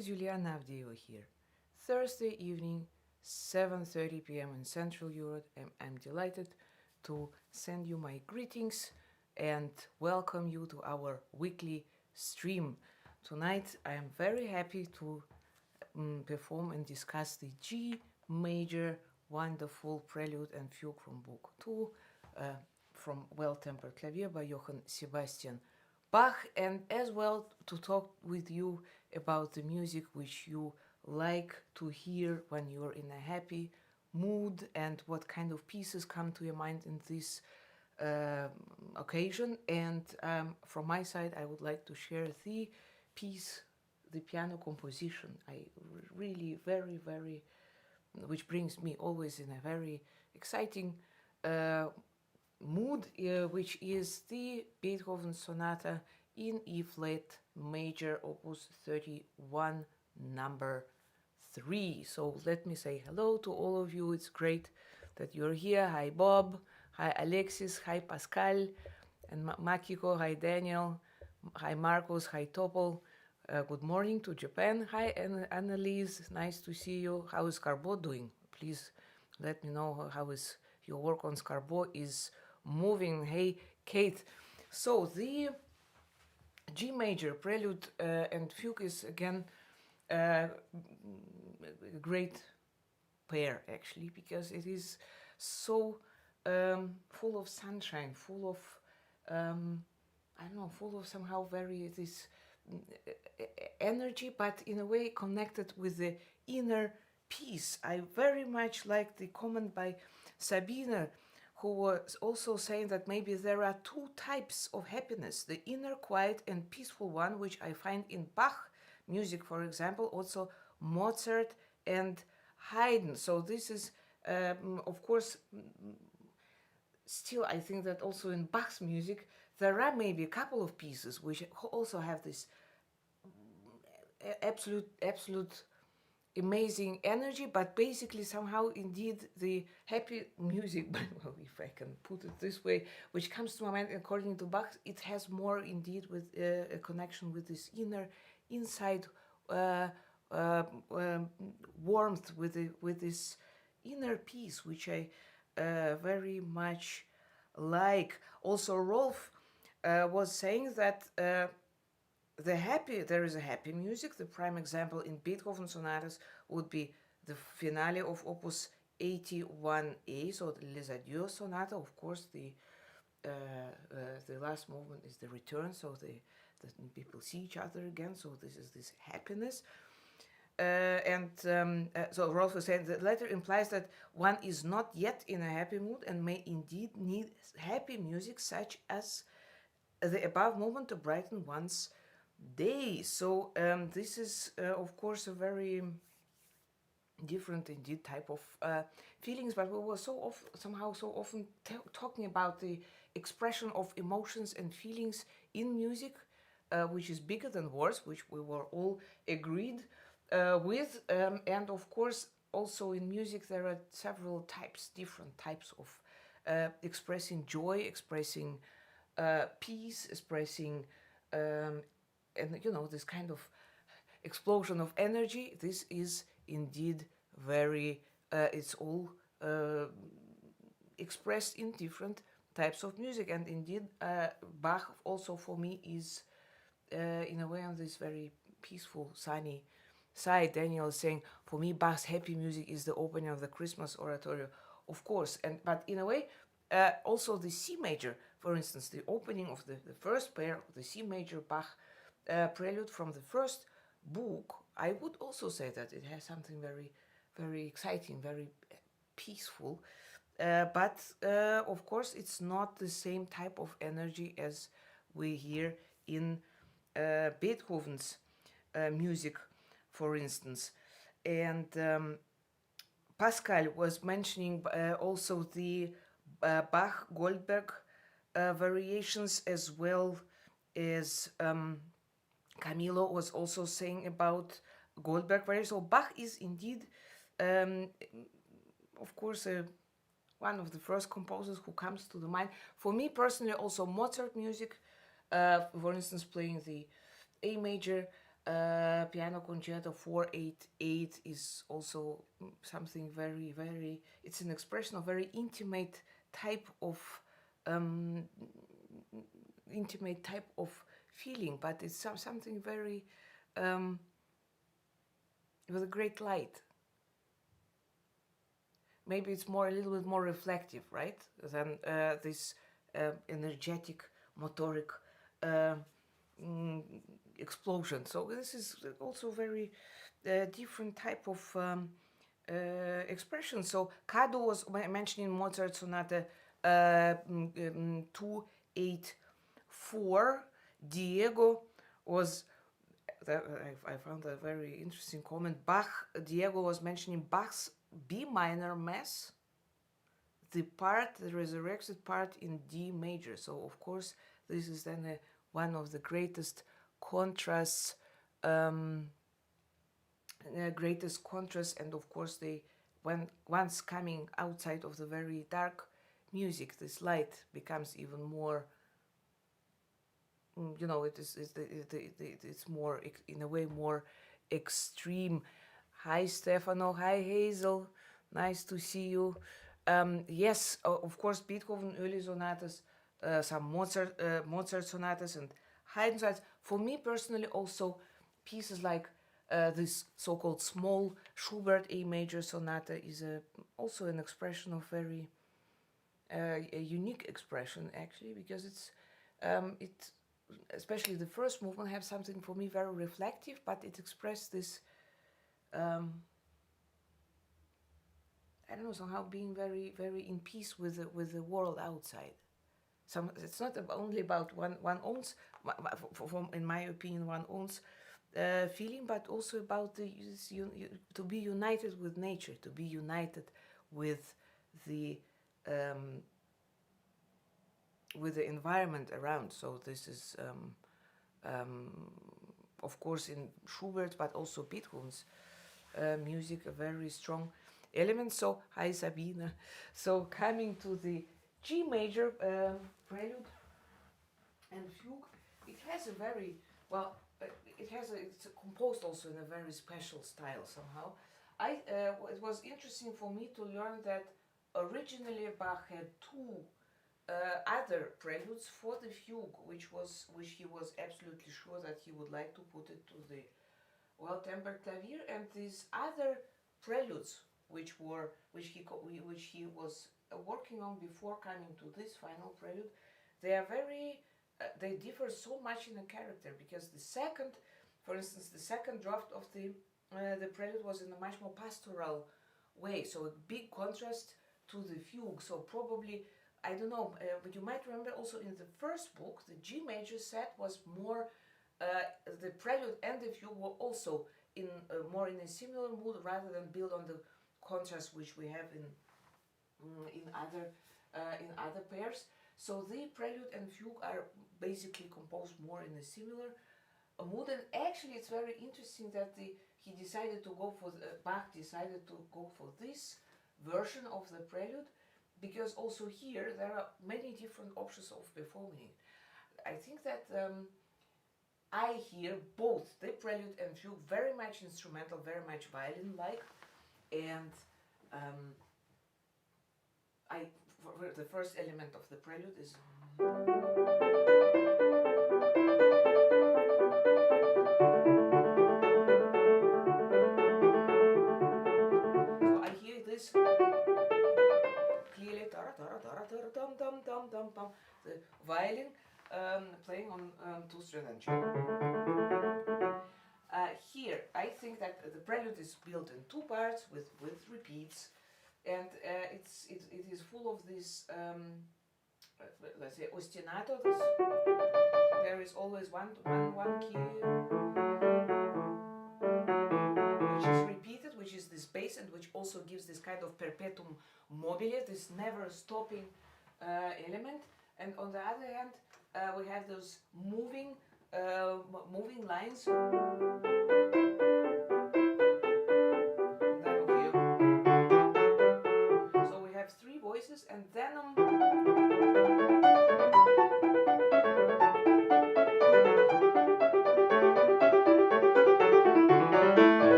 Juliana Avdeeva here. Thursday evening, 7:30 p.m. in Central Europe, and I'm delighted to send you my greetings and welcome you to our weekly stream. Tonight, I am very happy to perform and discuss the G major wonderful Prelude and Fugue from Book II, from Well-Tempered Clavier by Johann Sebastian Bach, and as well to talk with you about the music which you like to hear when you're in a happy mood and what kind of pieces come to your mind in this occasion. And from my side, I would like to share the piece, the piano composition. I really very, which brings me always in a very exciting mood, which is the Beethoven Sonata in E flat major, opus 31, number 3. So let me say hello to all of you. It's great that you're here. Hi Bob, hi Alexis, hi Pascal, and Makiko, hi Daniel, hi Marcos, hi Topol. Good morning to Japan. Hi Annalise, nice to see you. How is Carbo doing? Please let me know how is your work on Scarbo is moving. Hey Kate. So the G major Prelude and Fugue is again a great pair actually, because it is so full of sunshine, full of I don't know, full of somehow very this energy, but in a way connected with the inner peace. I very much like the comment by Sabine, who was also saying that maybe there are two types of happiness, the inner quiet and peaceful one, which I find in Bach music, for example, also Mozart and Haydn. So this is, of course, still I think that also in Bach's music, there are maybe a couple of pieces which also have this absolute amazing energy, but basically somehow indeed the happy music, well, if I can put it this way, which comes to my mind according to Bach, it has more indeed with a connection with this inner inside warmth, with this inner peace, which I very much like. Also Rolf was saying that there is a happy music. The prime example in Beethoven sonatas would be the finale of Opus 81A, so the Les Adieux sonata. Of course, the last movement is the return, so the people see each other again. So this is this happiness. So Rolf was saying the letter implies that one is not yet in a happy mood and may indeed need happy music such as the above movement to brighten one's day. So this is of course a very different indeed type of feelings, but we were somehow so often talking about the expression of emotions and feelings in music, which is bigger than words, which we were all agreed with, and of course also in music there are several types, different types of expressing joy, expressing peace, expressing and you know, this kind of explosion of energy. This is indeed very it's all expressed in different types of music, and indeed Bach also for me is in a way on this very peaceful, sunny side. Daniel is saying, for me Bach's happy music is the opening of the Christmas oratorio, of course, but in a way also the C major, for instance, the opening of the first pair of the C major Bach prelude from the first book, I would also say that it has something very exciting, very peaceful, but of course it's not the same type of energy as we hear in Beethoven's music, for instance. And Pascal was mentioning also the Bach Goldberg variations, as well as Camilo was also saying about Goldberg variations. So Bach is indeed, of course, one of the first composers who comes to the mind. For me personally, also Mozart music, for instance, playing the A major Piano Concerto 488 is also something very, very, it's an expression of very um, intimate type of feeling, but it's something very, with a great light. Maybe it's a little bit more reflective, right, than this energetic, motoric explosion. So this is also very different type of expression. So Kado was mentioning Mozart Sonata 284. Diego was, I found a very interesting comment. Diego was mentioning Bach's B minor Mass, the resurrected part in D major. So of course this is then one of the greatest contrasts, and of course once coming outside of the very dark music, this light becomes even more, it's more, in a way, more extreme. Hi Stefano, hi Hazel, nice to see you. Yes, of course, Beethoven early sonatas, some Mozart sonatas and Haydn sonatas. For me personally, also pieces like this so-called small Schubert A major sonata is also an expression of very a unique expression, actually, because it, especially the first movement, have something for me very reflective, but it expressed this, I don't know, somehow being very, very in peace with the world outside. It's not only about one owns, in my opinion, one owns feeling, but also about to be united with nature, to be united with the environment around. So this is, of course, in Schubert, but also Beethoven's music, a very strong element. So, hi Sabine. So coming to the G major Prelude and Fugue, it has a very, well, it's composed also in a very special style somehow. It was interesting for me to learn that originally Bach had two other preludes for the fugue, which he was absolutely sure that he would like to put it to the Well-Tempered Clavier, and these other preludes, which he was working on before coming to this final prelude, they are very, they differ so much in the character, because for instance, the second draft of the prelude was in a much more pastoral way, so a big contrast to the fugue. So probably, I don't know, but you might remember also in the first book, the G major set was more, the prelude and the fugue were also more in a similar mood, rather than build on the contrast which we have in other pairs. So the prelude and fugue are basically composed more in a similar mood. And actually, it's very interesting that Bach decided to go for this version of the prelude, because also here there are many different options of performing it. I think that I hear both the prelude and fugue very much instrumental, very much violin-like, and the first element of the prelude is. So I hear this clearly, the violin playing on two strings and cello. Here, I think that the prelude is built in two parts with repeats, and it is full of this, let's say, ostinato. There is always one key which is repeated, which is this bass, and which also gives this kind of perpetuum mobile, this never stopping element. And on the other hand, we have those moving lines. So we have three voices, and then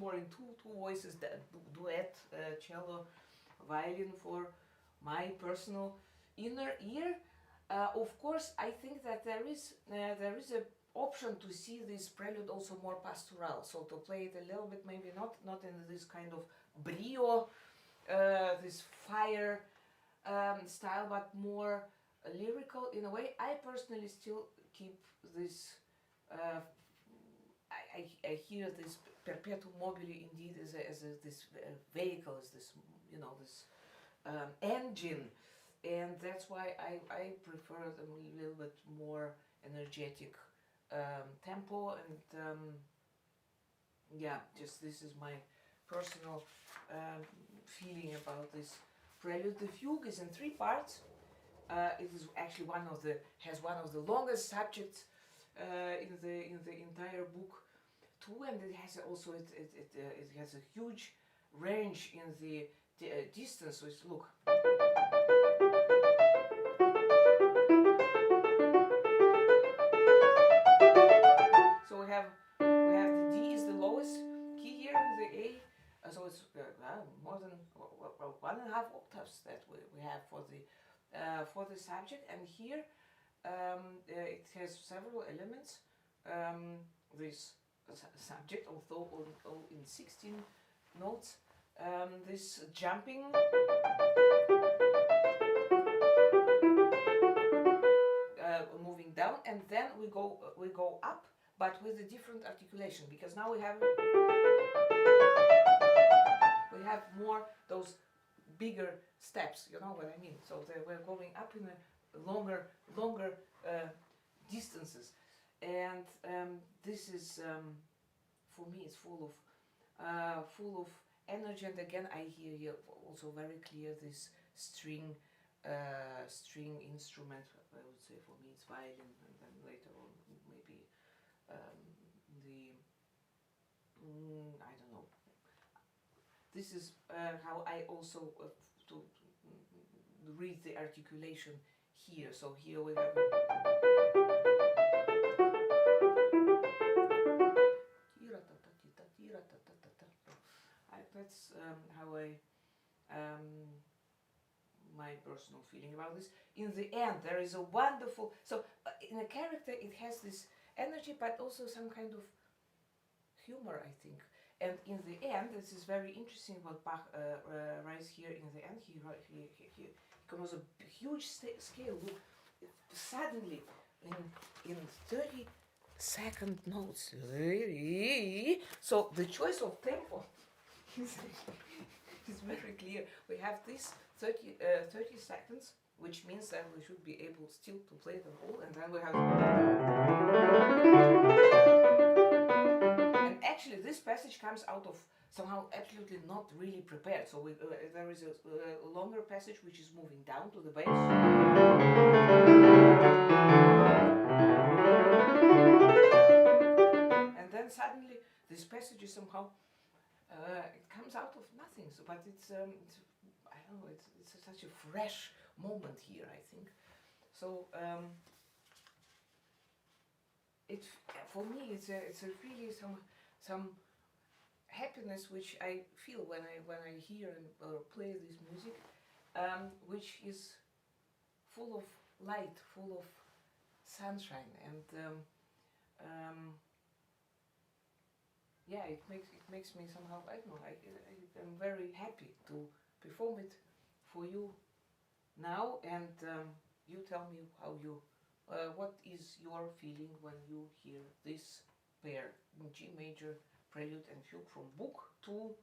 more in two voices, duet, cello, violin for my personal inner ear. Of course, I think that there is a option to see this prelude also more pastoral, so to play it a little bit, maybe not in this kind of brio, this fire style, but more lyrical in a way. I personally still keep this. I hear this perpetuum mobile indeed as this vehicle, as this this engine, and that's why I prefer them a little bit more energetic tempo, and yeah, just this is my personal feeling about this prelude. The fugue is in 3 parts. It is actually has one of the longest subjects in the entire book too, and it has also it has a huge range in the distance. So look. So we have the D is the lowest key here, and the A. So it's more than 1.5 octaves that we have for the subject, and here it has several elements. This subject, although in 16 notes, this jumping, moving down, and then we go up, but with a different articulation, because now we have more those bigger steps, you know what I mean? So we're going up in a longer distances, and this is for me it's full of energy. And again, I hear here also very clear this string instrument. I would say for me it's violin, and then later on maybe I don't know. This is how I also to read the articulation here. So here we have that's how I my personal feeling about this. In the end, there is a wonderful, so in a character it has this energy, but also some kind of humor, I think. And in the end, this is very interesting what Bach writes here in the end. He comes a huge scale. Look, suddenly in 30-second notes. So the choice of tempo is very clear. We have this 30 seconds, which means that we should be able still to play the whole, and then we have. And actually, this passage comes out of somehow absolutely not really prepared. So there is a longer passage which is moving down to the bass. And then suddenly this passage is somehow it comes out of nothing. So, but it's I don't know. It's such a fresh moment here, I think. So for me it's a really some happiness which I feel when I hear or play this music, which is full of light, full of sunshine, and yeah, it makes me somehow, I don't know, I'm very happy to perform it for you now, and you tell me how you what is your feeling when you hear this pair in G major Prelude and Fugue from Book II,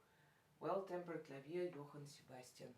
Well-Tempered Clavier, Johann Sebastian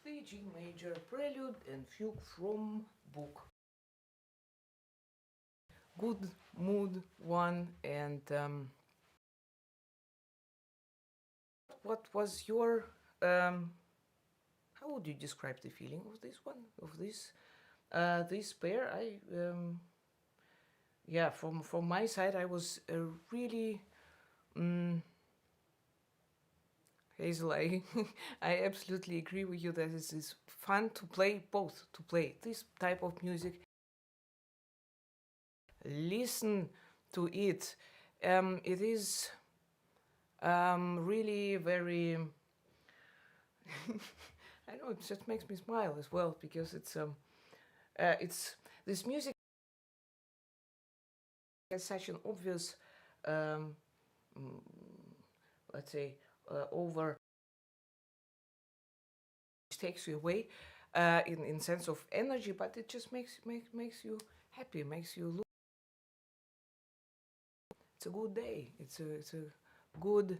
The G major Prelude and Fugue from book. Good mood one. And what was your how would you describe the feeling of this one, of this pair? Yeah, from my side, I was really Hazel, I absolutely agree with you that it is fun to play both, to play this type of music, listen to it. It is really very, I know, it just makes me smile as well, because it's this music has such an obvious, let's say, over, which takes you away in sense of energy, but it just makes you happy, makes you look. It's a good day. It's a good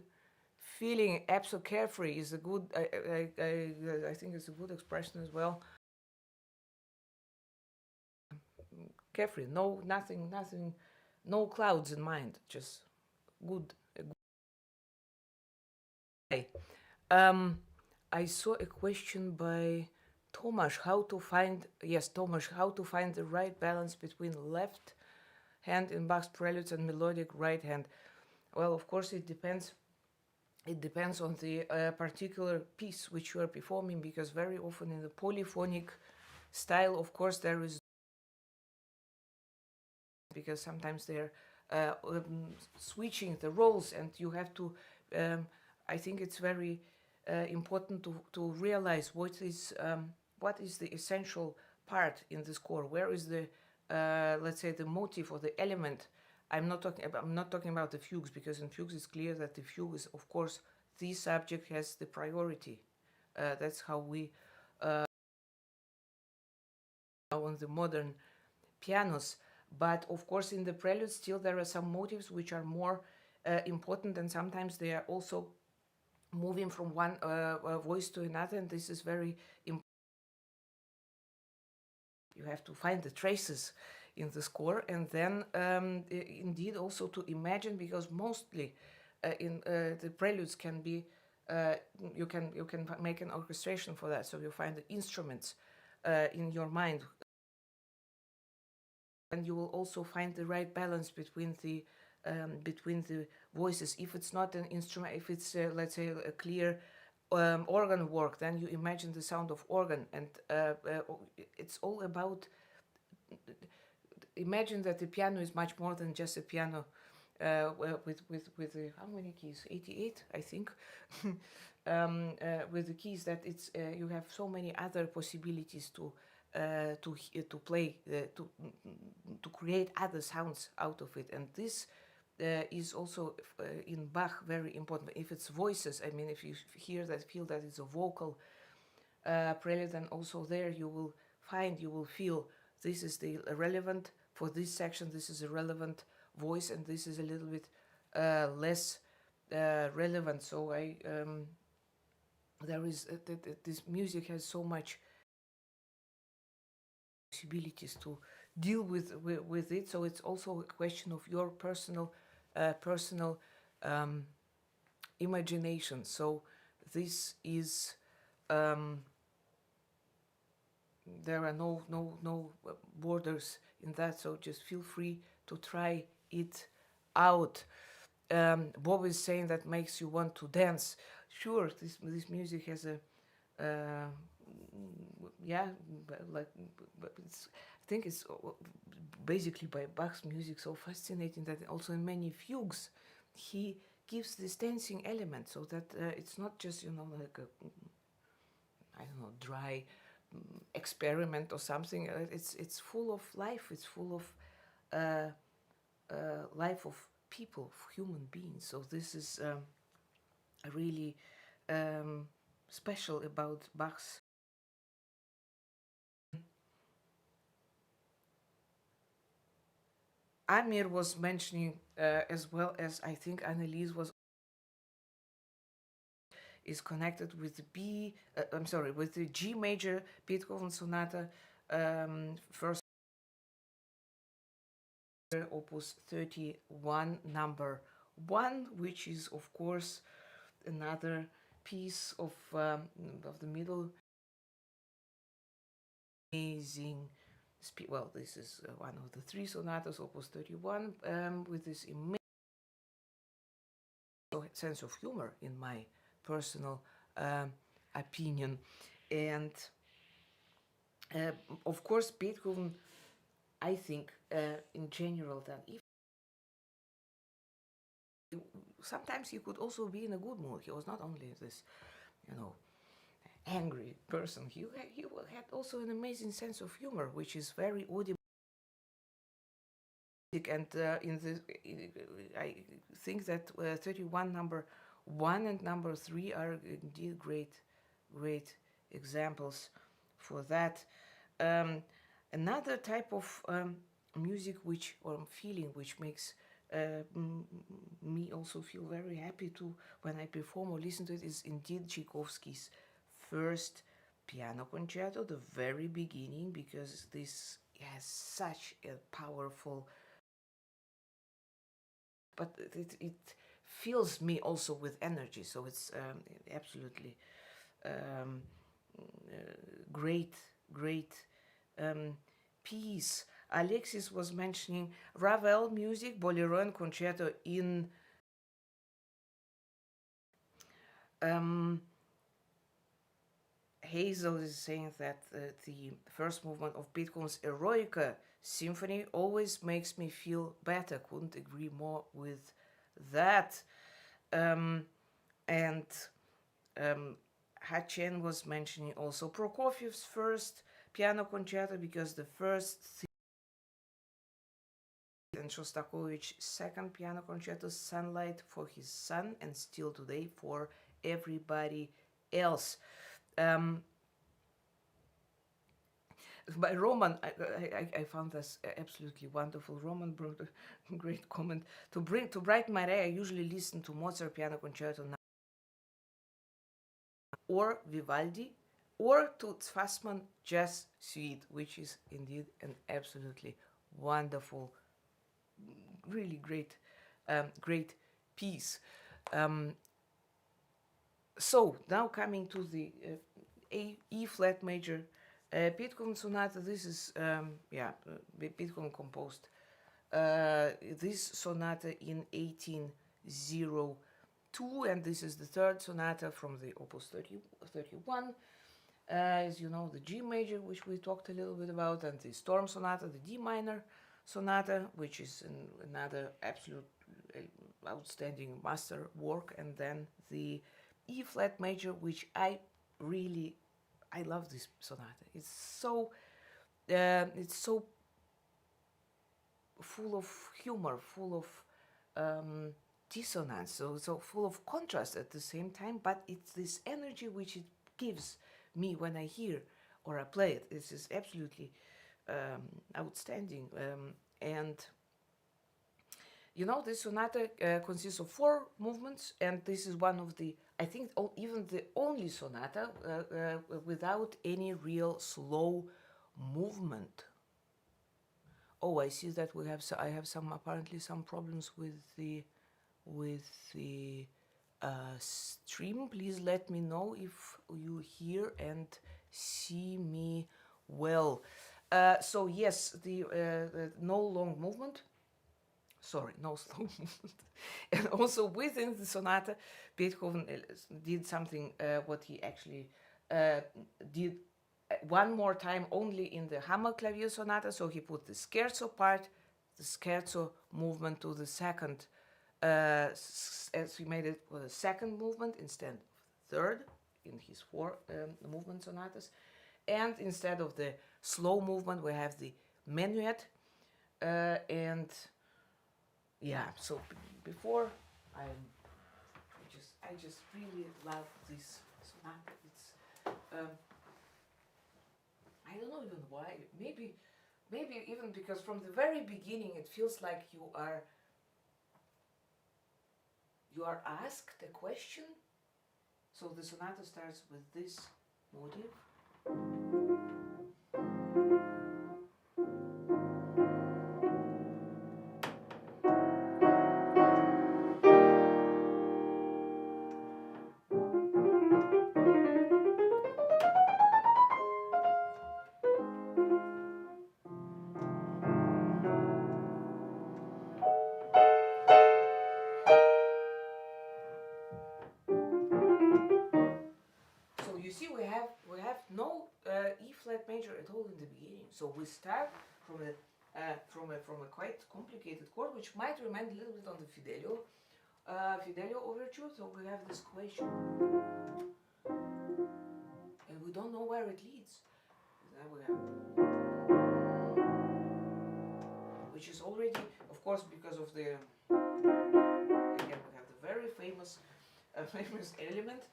feeling. Absolute carefree is a good. I think it's a good expression as well. Carefree, nothing, no clouds in mind. Just good. I saw a question by Tomasz. How to find the right balance between left hand in Bach's preludes and melodic right hand? Well, of course, it depends. It depends on the particular piece which you are performing, because very often in the polyphonic style, of course, there is, because sometimes they're switching the roles, and you have to. I think it's very important to realize what is the essential part in the score. Where is the let's say the motive or the element? I'm not talking about the fugues, because in fugues it's clear that the fugue is, of course, the subject has the priority. That's how we on the modern pianos. But of course, in the prelude, still there are some motives which are more important, and sometimes they are also moving from one voice to another, and this is very important. You have to find the traces in the score, and then indeed also to imagine, because mostly in the preludes can be you can make an orchestration for that, so you find the instruments in your mind, and you will also find the right balance between the voices. If it's not an instrument, if it's let's say a clear organ work, then you imagine the sound of organ, and it's all about imagine that the piano is much more than just a piano with how many keys? 88, I think. With the keys, that it's you have so many other possibilities to play, to create other sounds out of it, and this is also in Bach very important. If it's voices, I mean, if you hear that, feel that it's a vocal prelude, and also there you will feel this is the relevant for this section. This is a relevant voice, and this is a little bit less relevant. So there is this music has so much possibilities to deal with it. So it's also a question of your personal imagination. So this is there are no borders in that. So just feel free to try it out. Bob is saying that makes you want to dance. Sure, this music has a yeah, but it's, I think it's basically by Bach's music so fascinating that also in many fugues he gives this dancing element, so that it's not just like a I don't know dry experiment or something. It's full of life. It's full of life of people, of human beings. So this is really special about Bach's. Amir was mentioning as well as I think Annelies is connected with the with the G major Beethoven Sonata, first opus 31 number 1, which is of course another piece of the middle. Amazing. Well, this is one of the 3 sonatas, opus 31, with this immense sense of humor, in my personal opinion. And of course, Beethoven, I think, in general, that if sometimes he could also be in a good mood. He was not only this, angry person. He had also an amazing sense of humor, which is very audible. And I think that 31 number 1 and number 3 are indeed great examples for that. Another type of music or feeling which makes me also feel very happy to when I perform or listen to it is indeed Tchaikovsky's first piano concerto, the very beginning, because this has such a powerful, but it fills me also with energy. So it's absolutely great piece. Alexis was mentioning Ravel music, Bolero and concerto in Hazel is saying that the first movement of Beethoven's Eroica Symphony always makes me feel better. Couldn't agree more with that. And Hachen was mentioning also Prokofiev's first piano concerto, because the first and Shostakovich's second piano concerto, Sunlight, for his son, and Still Today for everybody else. By Roman, I found this absolutely wonderful. Roman brought a great comment. To brighten my day, I usually listen to Mozart Piano Concerto or Vivaldi, or to Fassmann Jazz Suite, which is indeed an absolutely wonderful, really great piece. So now coming to the E flat major Beethoven sonata. This is Beethoven composed this sonata in 1802, and this is the third sonata from the Opus 31. As you know, the G major, which we talked a little bit about, and the Storm Sonata, the D minor sonata, which is another absolute outstanding master work, and then the E flat major, which I love this sonata. It's so full of humor, full of dissonance, so full of contrast at the same time. But it's this energy which it gives me when I hear or I play it. This is absolutely outstanding. And you know, this sonata consists of 4 movements, and this is one of the, I think, even the only sonata without any real slow movement. Oh, I see that I have apparently some problems with the stream. Please let me know if you hear and see me well. So yes, the no long movement. Sorry, no slow movement. And also within the sonata, Beethoven did something what he actually did one more time only in the Hammer Clavier Sonata. So he put the scherzo part, the scherzo movement to the second, as he made it with a second movement instead of third in his 4 movement sonatas. And instead of the slow movement, we have the minuet. And yeah, so before I just really love this sonata. It's I don't know even why. Maybe even because from the very beginning it feels like you are asked a question. So the sonata starts with this motive. So you see, we have no E flat major at all in the beginning. So we start from a quite complicated chord, which might remind a little bit on the Fidelio overture. So we have this question, and we don't know where it leads. Then we have, which is already, of course, because of the again we have the very famous element.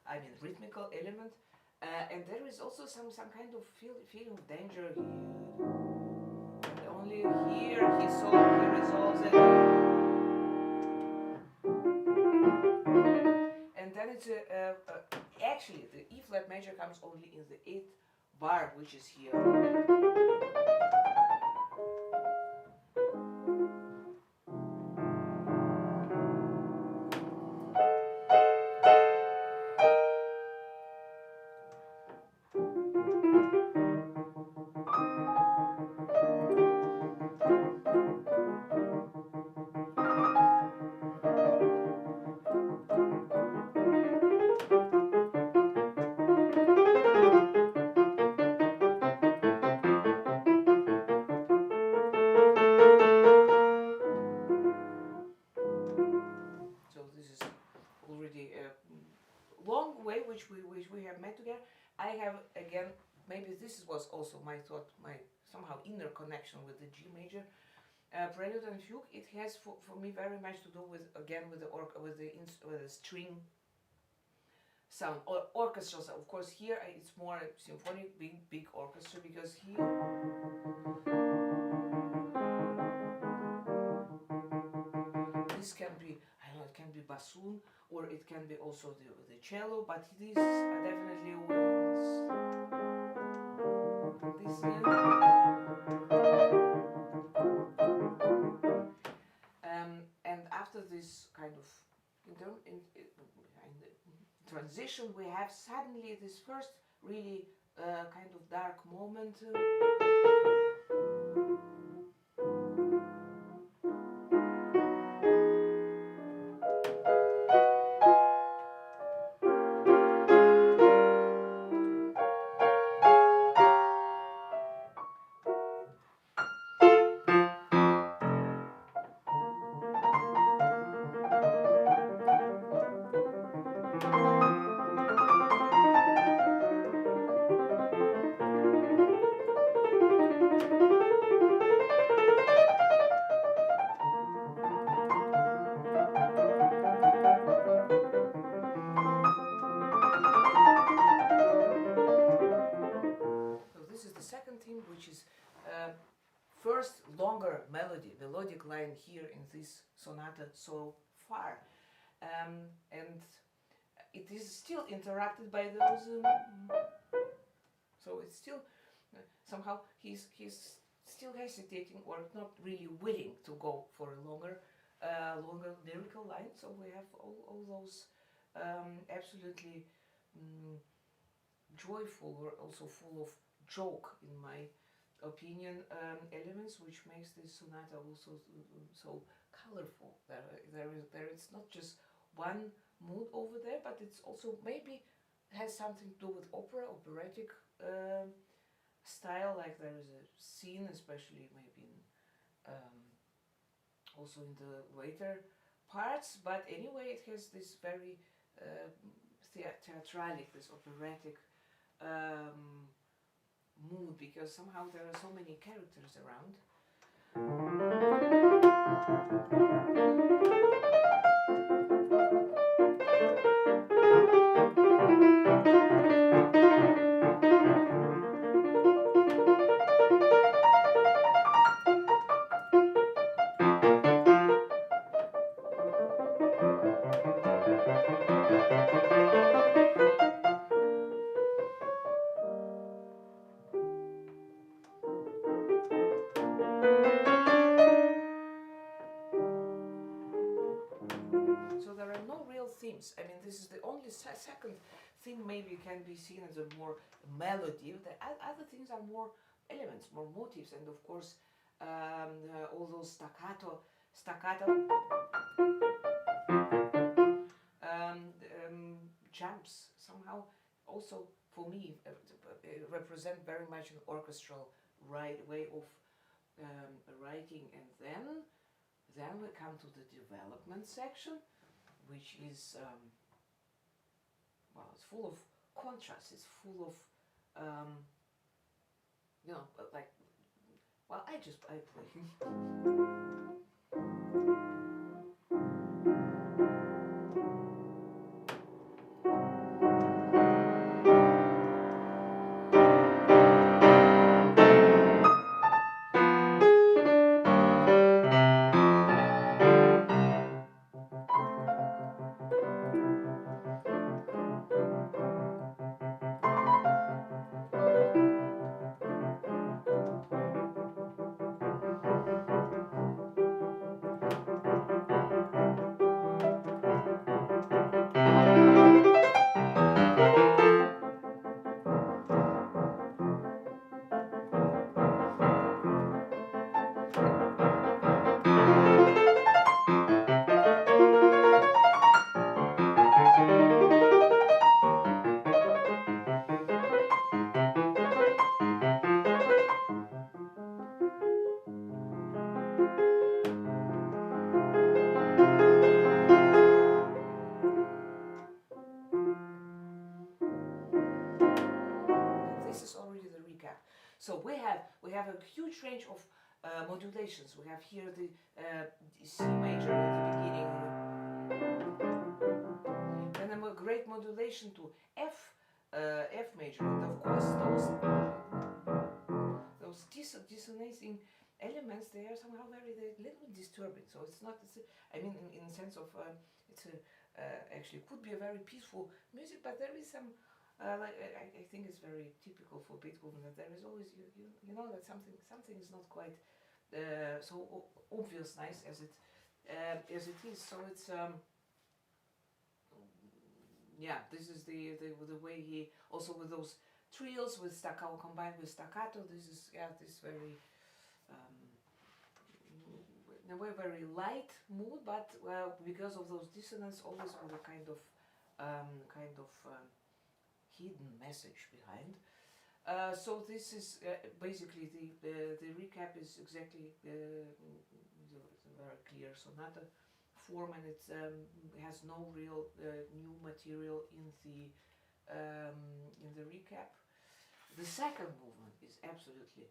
I mean, rhythmical element, and there is also some kind of feeling of danger here. And only here he resolves it, and then it's actually the E flat major comes only in the 8th bar, which is here. Long way which we have met together. I have again, maybe this was also my thought, my somehow inner connection with the G major Prelude and Fugue. It has for me very much to do with, again, with the string sound. Or orchestras, of course, here it's more symphonic, big orchestra, because here this can be, I don't know, it can be bassoon, or it can be also the cello, but these are definitely this and after this kind of in transition, we have suddenly this first really kind of dark moment. Which is first longer melodic line here in this sonata so far, and it is still interrupted by those. So it's still somehow he's still hesitating or not really willing to go for a longer lyrical line. So we have all those absolutely joyful or also full of joke, in my opinion, elements, which makes this sonata also so colorful. There is not just one mood over there, but it's also maybe has something to do with operatic style. Like there is a scene, especially maybe in also in the later parts. But anyway, it has this very theatralic, this operatic mood, because somehow there are so many characters around. Themes. I mean, this is the only second thing maybe can be seen as a more melody. The other things are more elements, more motifs, and of course all those staccato jumps somehow also for me represent very much an orchestral way of writing. And then we come to the development section, which is well, it's full of contrast. It's full of you know, like, well, I play. So we have a huge range of modulations. We have here the C major at the beginning, then a great modulation to F major, and of course those dissonating elements, they are somehow very little bit disturbing. So it's not. I mean, in the sense of it's a actually could be a very peaceful music, but there is some. I think it's very typical for Beethoven that there is always you know that something is not quite so obvious nice as it is. So it's yeah, this is the way he also with those trills with staccato combined with staccato. This is this very in a way very light mood, but because of those dissonance, always with a kind of hidden message behind. So this is basically the recap is exactly the very clear sonata form, and it has no real new material in the recap. The second movement is absolutely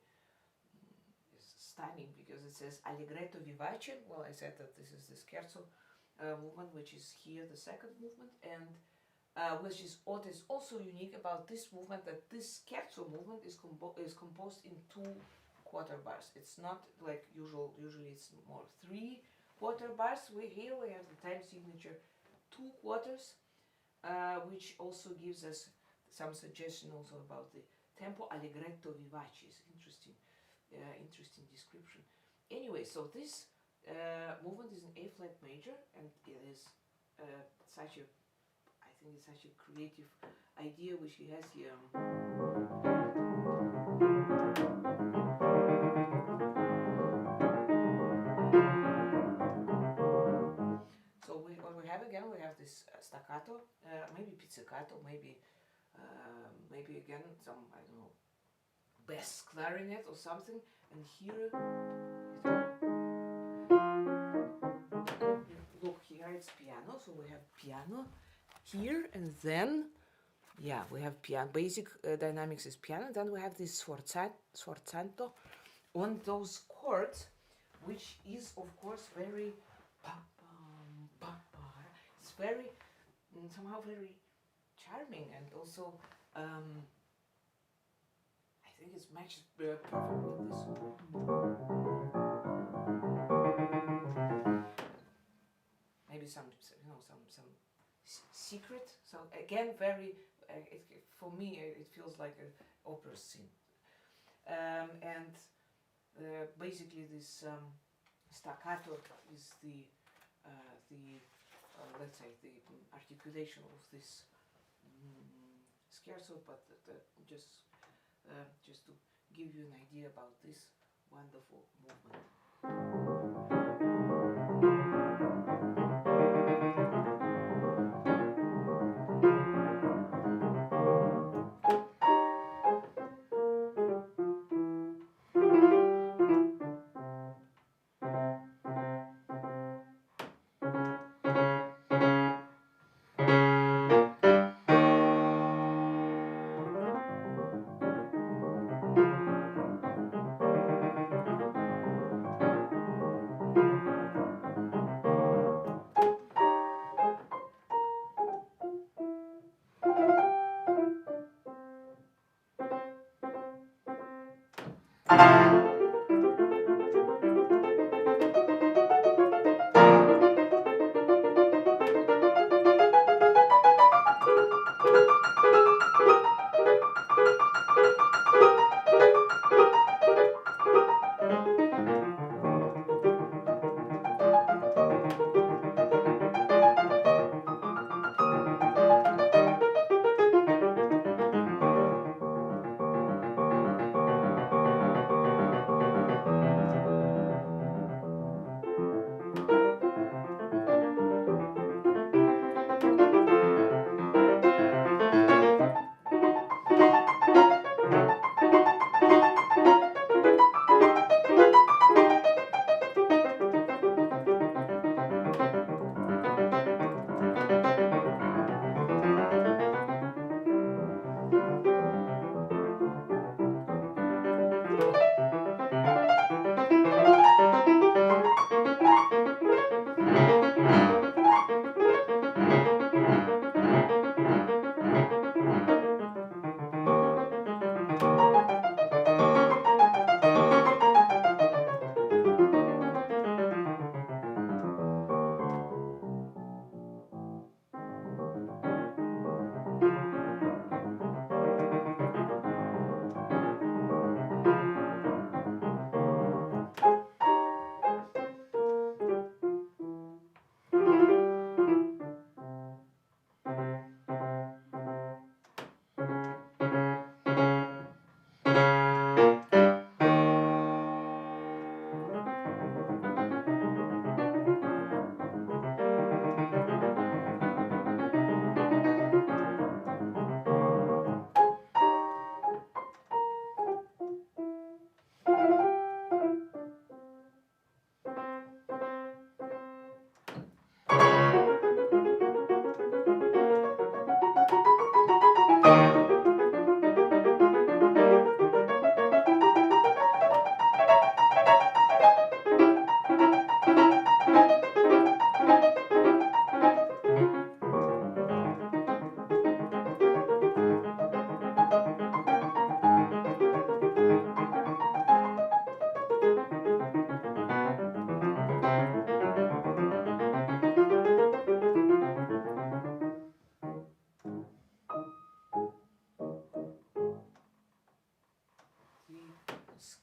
stunning because it says allegretto vivace. Well, I said that this is the scherzo movement, which is here the second movement, and which is what is also unique about this movement, that this scherzo movement is composed in 2 quarter bars. It's not like usually it's more 3 quarter bars. Here we have the time signature 2 quarters, which also gives us some suggestion also about the tempo. Allegretto vivace is interesting description. Anyway, so this movement is in A flat major, and it is such a creative idea which he has here. So what we have again, we have this staccato, maybe pizzicato, maybe again some, I don't know, bass clarinet or something, and here look, here it's piano, so we have piano here, and then we have piano. Basic dynamics is piano. Then we have this sforzando on those chords, which is of course very it's very somehow very charming, and also I think it matches perfect with this. Maybe some secret. So again, very for me it feels like an opera scene, and basically this staccato is the let's say the articulation of this scherzo, but just to give you an idea about this wonderful movement.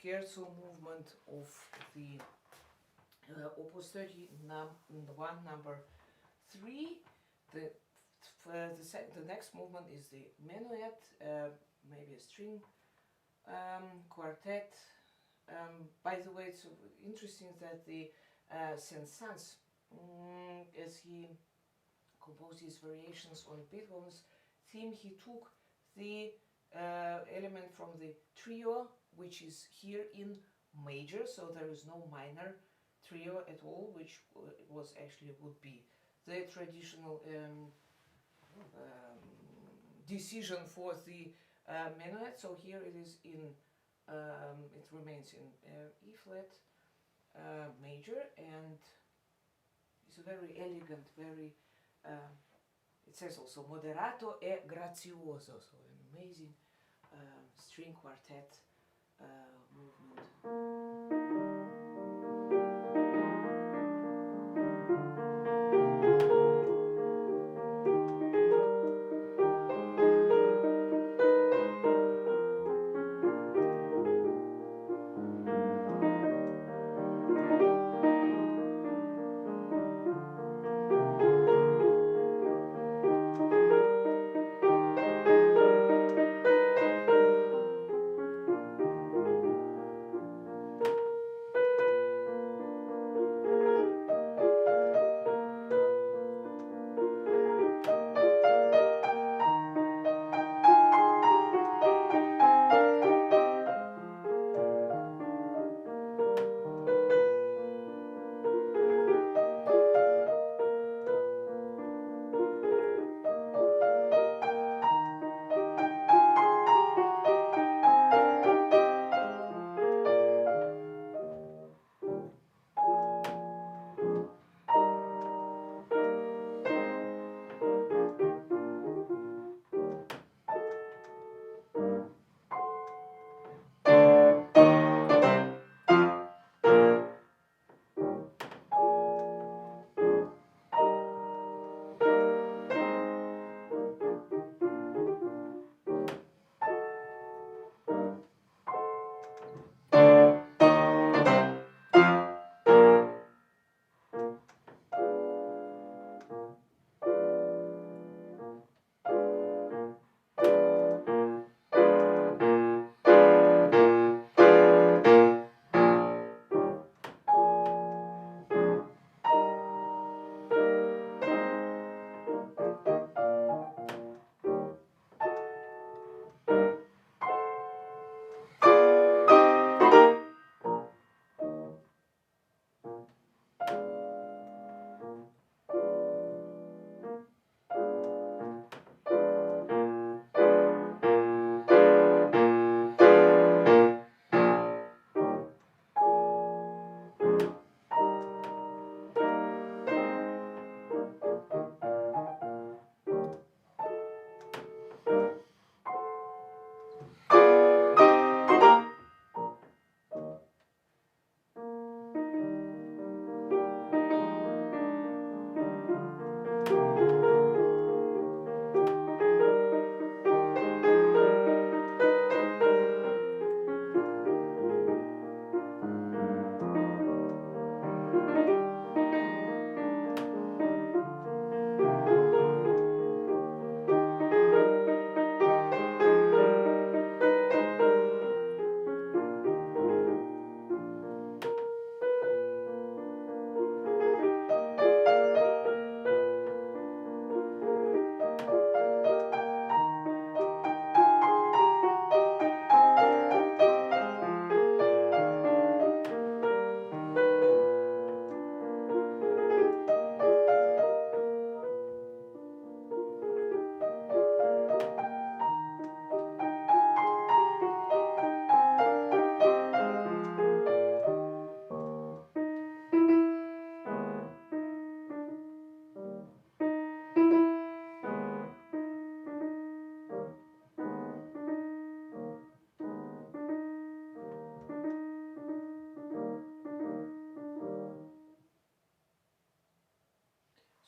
scherzo movement of the Opus 31, number 3. The next movement is the Menuet, maybe a string quartet. By the way, it's interesting that the Saint-Saëns, as he composed his variations on Beethoven's theme, he took the element from the trio, which is here in major, so there is no minor trio at all, which was actually would be the traditional decision for the Menuet. So here it is in it remains in E flat major, and it's a very elegant, very it says also moderato e grazioso, so an amazing string quartet movement.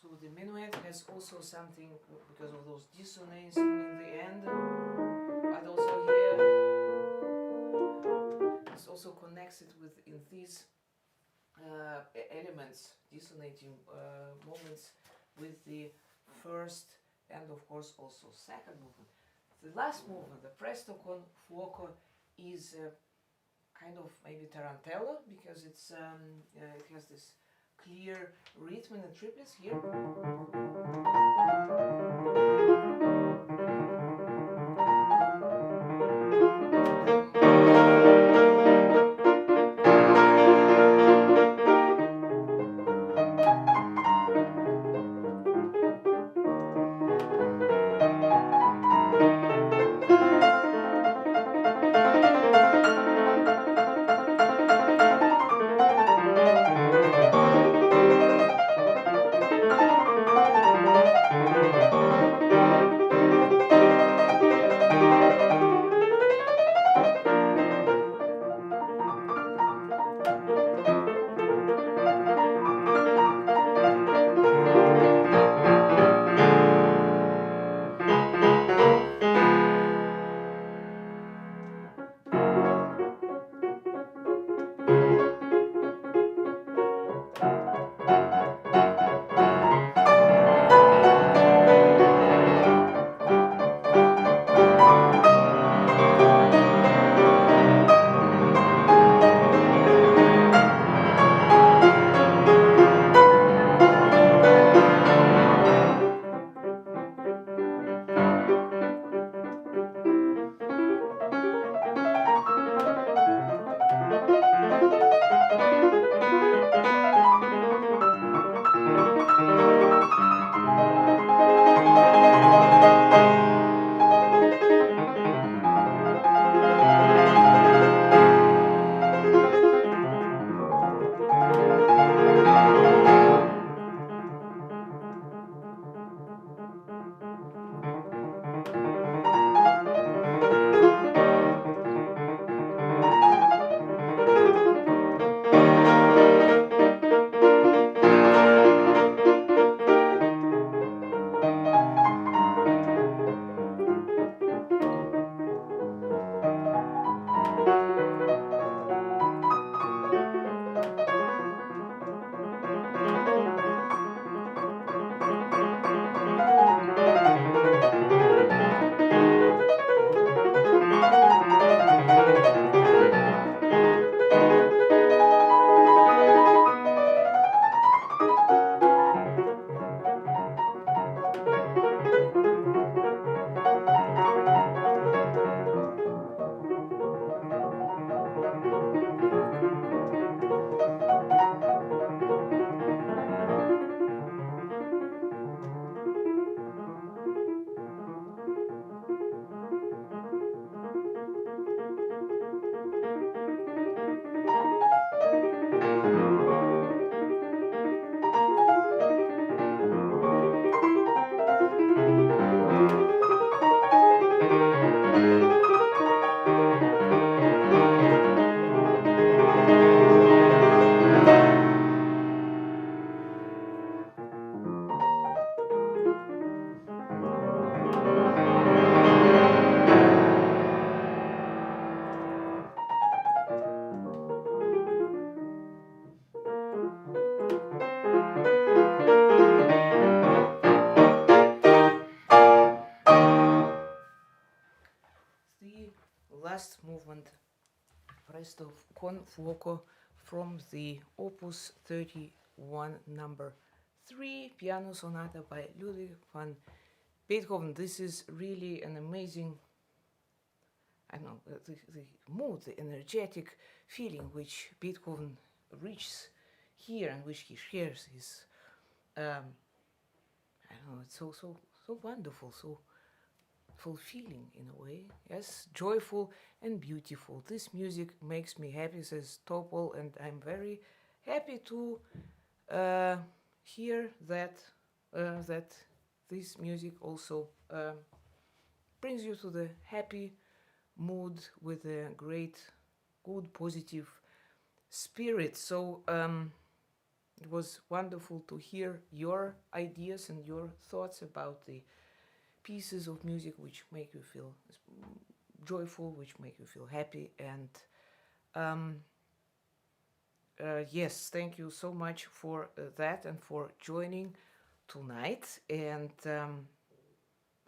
So the minuet has also something, because of those dissonances in the end, but also here it's also these elements, dissonating moments with the first and of course also second movement. The last movement, the presto con fuoco, is kind of maybe tarantella because it's it has this clear rhythm in the triplets here. Last movement, presto con fuoco, from the Opus 31, number 3, piano sonata by Ludwig van Beethoven. This is really an amazing, I don't know, the mood, the energetic feeling which Beethoven reaches here and which he shares is, I don't know, it's so wonderful, so fulfilling in a way, yes, joyful and beautiful. This music makes me happy, says Topol, and I'm very happy to hear that that this music also brings you to the happy mood with a great, good, positive spirit. So it was wonderful to hear your ideas and your thoughts about the pieces of music which make you feel joyful, which make you feel happy, and Yes, thank you so much for that and for joining tonight. And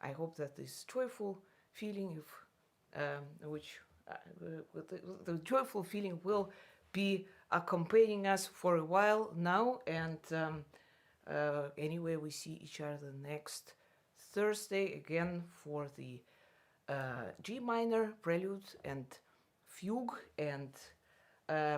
I hope that this joyful feeling of which the joyful feeling will be accompanying us for a while now. And anyway, we see each other next Thursday again for the G minor Prelude and Fugue. And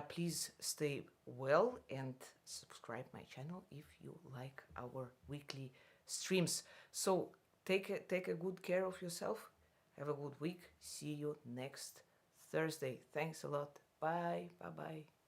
please stay well and subscribe my channel if you like our weekly streams. So take a good care of yourself. Have a good week. See you next Thursday. Thanks a lot. Bye. Bye bye.